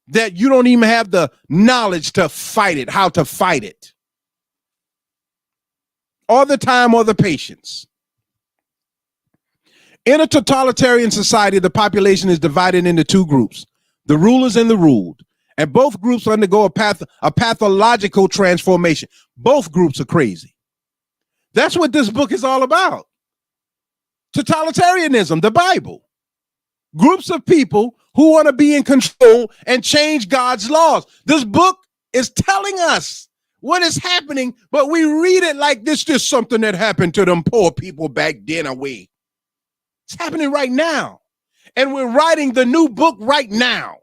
that you don't even have the knowledge to fight it, how to fight it. Or the time or the patience. In a totalitarian society, the population is divided into two groups, the rulers and the ruled. And both groups undergo a pathological transformation. Both groups are crazy. That's what this book is all about. Totalitarianism, the Bible. Groups of people who want to be in control and change God's laws. This book is telling us what is happening, but we read it like this is something that happened to them poor people back then away. It's happening right now. And we're writing the new book right now.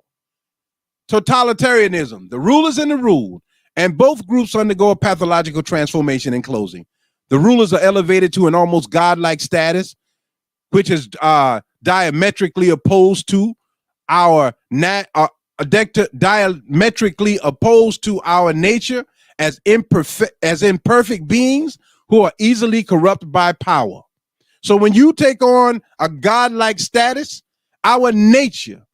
Totalitarianism, the rulers and the ruled, and both groups undergo a pathological transformation. In closing, the rulers are elevated to an almost godlike status, which is diametrically opposed to our nature as imperfect beings who are easily corrupted by power. So when you take on a godlike status, our nature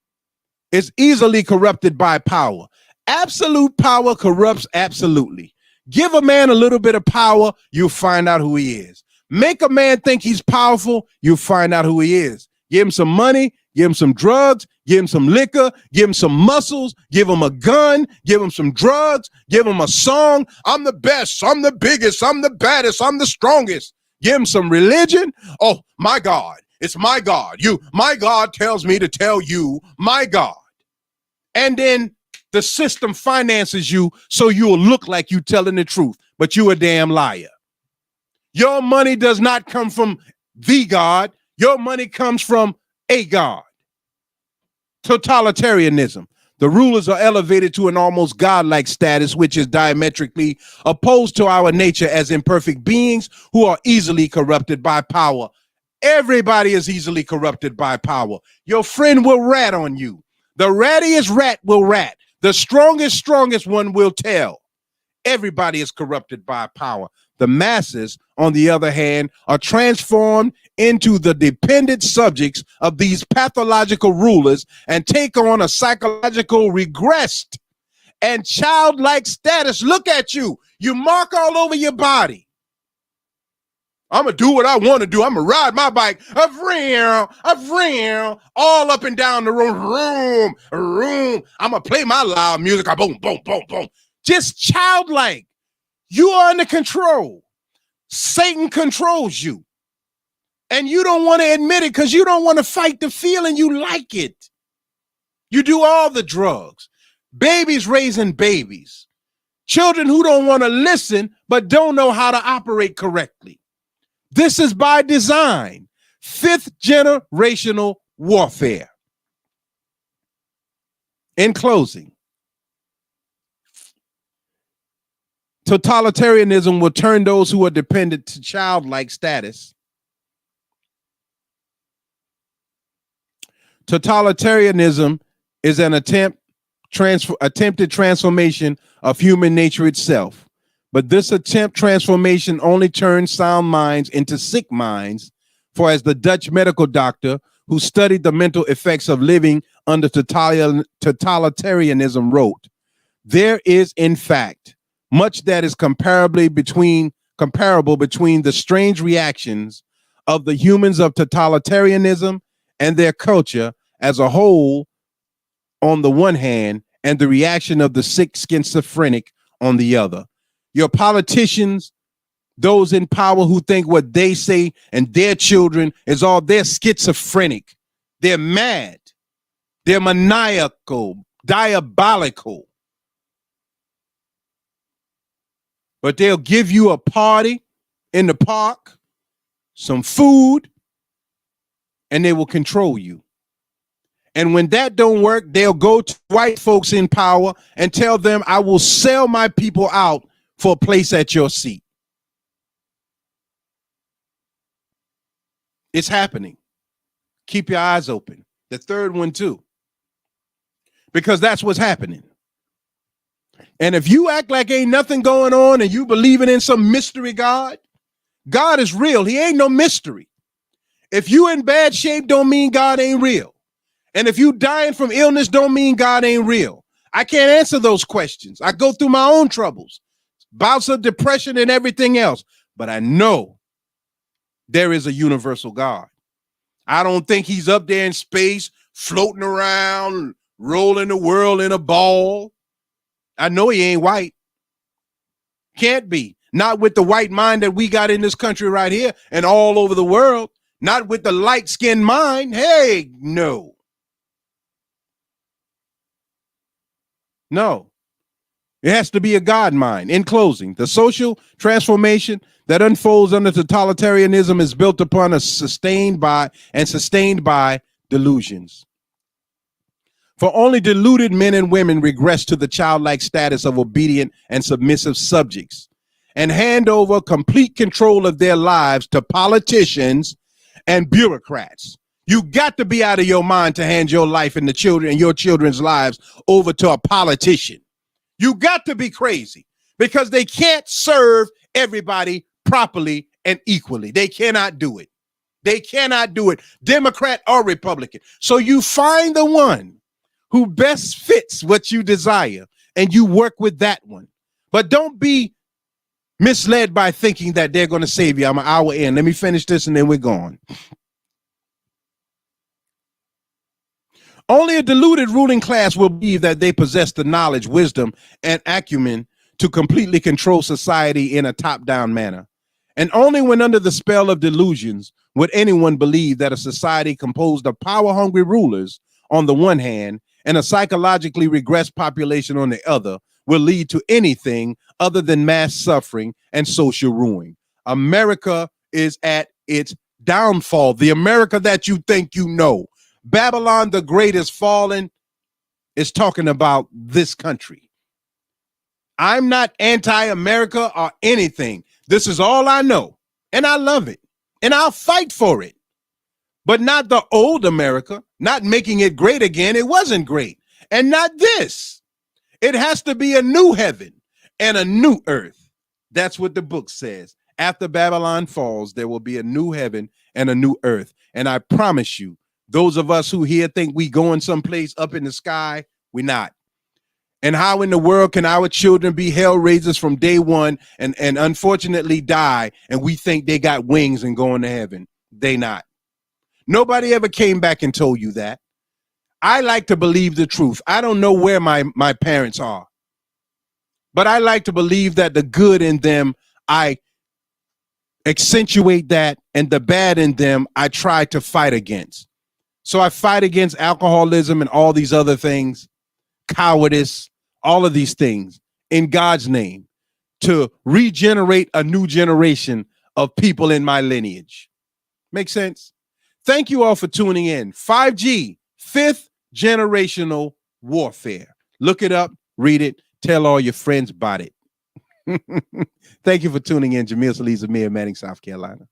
is easily corrupted by power. Absolute power corrupts absolutely. Give a man a little bit of power, you'll find out who he is. Make a man think he's powerful, you'll find out who he is. Give him some money, give him some drugs, give him some liquor, give him some muscles, give him a gun, give him some drugs, give him a song. I'm the best, I'm the biggest, I'm the baddest, I'm the strongest. Give him some religion. Oh, my God. It's my God. My God tells me to tell you, my God. And then the system finances you so you'll look like you telling the truth, but you a damn liar. Your money does not come from the God. Your money comes from a God. Totalitarianism. The rulers are elevated to an almost godlike status, which is diametrically opposed to our nature as imperfect beings who are easily corrupted by power. Everybody is easily corrupted by power. Your friend will rat on you. The rattiest rat will rat. The strongest one will tell. Everybody is corrupted by power. The masses, on the other hand, are transformed into the dependent subjects of these pathological rulers and take on a psychological regressed and childlike status. Look at you. You mark all over your body. I'm going to do what I want to do. I'm going to ride my bike, all up and down the room. I'm going to play my loud music. Boom, boom, boom, boom. Just childlike. You are under control. Satan controls you. And you don't want to admit it because you don't want to fight the feeling. You like it. You do all the drugs. Babies raising babies. Children who don't want to listen but don't know how to operate correctly. This is by design. Fifth generational warfare. In closing, totalitarianism will turn those who are dependent to childlike status. Totalitarianism is an attempted transformation of human nature itself. But this transformation only turns sound minds into sick minds. For as the Dutch medical doctor who studied the mental effects of living under totalitarianism wrote, there is, in fact, much that is comparable between the strange reactions of the humans of totalitarianism and their culture as a whole on the one hand, and the reaction of the sick schizophrenic on the other. Your politicians, those in power who think what they say and their children is all, they're schizophrenic. They're mad. They're maniacal, diabolical. But they'll give you a party in the park, some food, and they will control you. And when that don't work, they'll go to white folks in power and tell them, I will sell my people out for a place at your seat. It's happening. Keep your eyes open. The third one too. because that's what's happening. And if you act like ain't nothing going on and you believing in some mystery God, God is real. He ain't no mystery. If you in bad shape, don't mean God ain't real. And if you dying from illness, don't mean God ain't real. I can't answer those questions. I go through my own troubles, bouts of depression and everything else. But I know there is a universal God. I don't think he's up there in space, floating around, rolling the world in a ball. I know he ain't white. Can't be. Not with the white mind that we got in this country right here and all over the world. Not with the light-skinned mind. Hey, no. No. It has to be a God mind. In closing, the social transformation that unfolds under totalitarianism is built upon a sustained by delusions. For only deluded men and women regress to the childlike status of obedient and submissive subjects and hand over complete control of their lives to politicians and bureaucrats. You got to be out of your mind to hand your life and the children and your children's lives over to a politician. You got to be crazy because they can't serve everybody properly and equally. They cannot do it. They cannot do it, Democrat or Republican. So you find the one who best fits what you desire, and you work with that one. But don't be misled by thinking that they're going to save you. I'm an hour in. Let me finish this, and then we're gone. Only a deluded ruling class will believe that they possess the knowledge, wisdom, and acumen to completely control society in a top-down manner. And only when under the spell of delusions would anyone believe that a society composed of power-hungry rulers on the one hand and a psychologically regressed population on the other will lead to anything other than mass suffering and social ruin. America is at its downfall. The America that you think you know. Babylon the Great is fallen is talking about this country. I'm not anti-America or anything. This is all I know, and I love it, and I'll fight for it. But not the old America, not making it great again. It wasn't great. And not this. It has to be a new heaven and a new earth. That's what the book says. After Babylon falls, there will be a new heaven and a new earth. And I promise you, those of us who here think we going someplace up in the sky, we're not. And how in the world can our children be hell raisers from day one and unfortunately die, and we think they got wings and going to heaven? They not. Nobody ever came back and told you that. I like to believe the truth. I don't know where my parents are, but I like to believe that the good in them, I accentuate that, and the bad in them, I try to fight against. So I fight against alcoholism and all these other things, cowardice, all of these things in God's name to regenerate a new generation of people in my lineage. Make sense? Thank you all for tuning in. 5G, fifth generational warfare. Look it up, read it, tell all your friends about it. Thank you for tuning in. Jamil Salih Zamir, Manning, South Carolina.